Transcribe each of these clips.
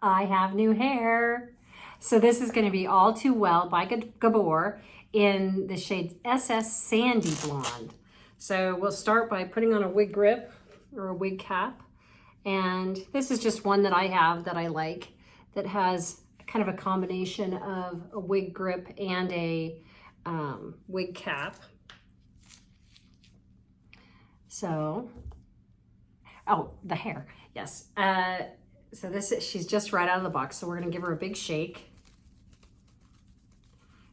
I have new hair. So this is going to be All Too Well by Gabor in the shade SS Sandy Blonde. So we'll start by putting on a wig grip or a wig cap. And this is just one that I have that I like, that has kind of a combination of a wig grip and a wig cap. So, oh, the hair, yes. So she's just right out of the box. So we're gonna give her a big shake.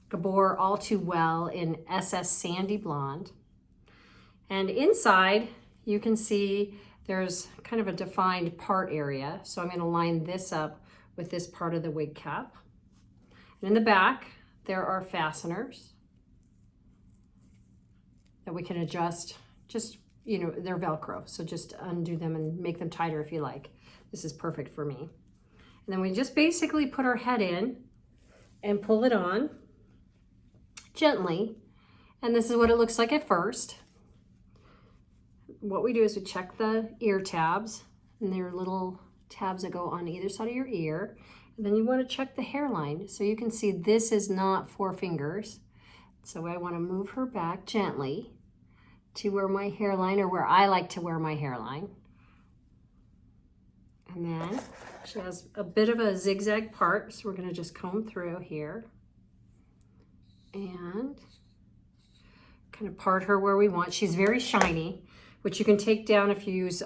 Gabor All Too Well in SS Sandy Blonde. And inside, you can see there's kind of a defined part area. So I'm gonna line this up with this part of the wig cap. And in the back, there are fasteners that we can adjust. Just, you know, they're Velcro, so just undo them and make them tighter if you like. This is perfect for me. And then we just basically put our head in and pull it on gently. And this is what it looks like at first. What we do is we check the ear tabs, and there are little tabs that go on either side of your ear. And then you want to check the hairline. So you can see this is not 4 fingers. So I want to move her back gently to where my hairline, or where I like to wear my hairline. And then she has a bit of a zigzag part, so we're going to just comb through here and kind of part her where we want. She's very shiny, which you can take down if you use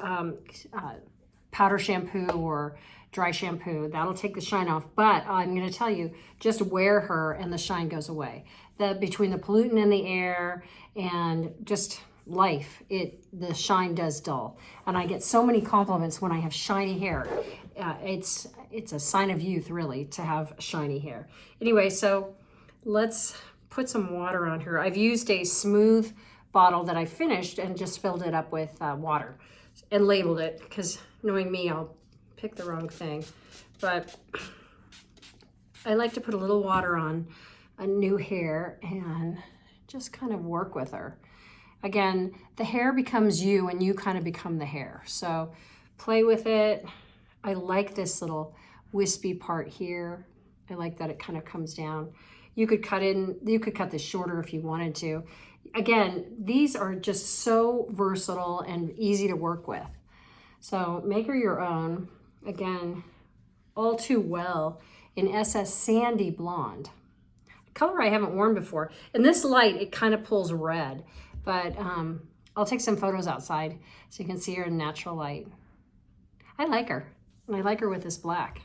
powder shampoo or dry shampoo. That'll take the shine off. But I'm going to tell you, just wear her and the shine goes away. Between the pollutant in the air and just life, the shine does dull. And I get so many compliments when I have shiny hair. It's a sign of youth, really, to have shiny hair. Anyway, so let's put some water on her. I've used a smooth bottle that I finished and just filled it up with water and labeled it, because knowing me, I'll pick the wrong thing. But I like to put a little water on a new hair and just kind of work with her. Again, the hair becomes you and you kind of become the hair. So play with it. I like this little wispy part here. I like that it kind of comes down. You could cut this shorter if you wanted to. Again, these are just so versatile and easy to work with. So make her your own. Again, All Too Well in SS Sandy Blonde. Color I haven't worn before. In this light, it kind of pulls red, but I'll take some photos outside so you can see her in natural light. I like her, and I like her with this black.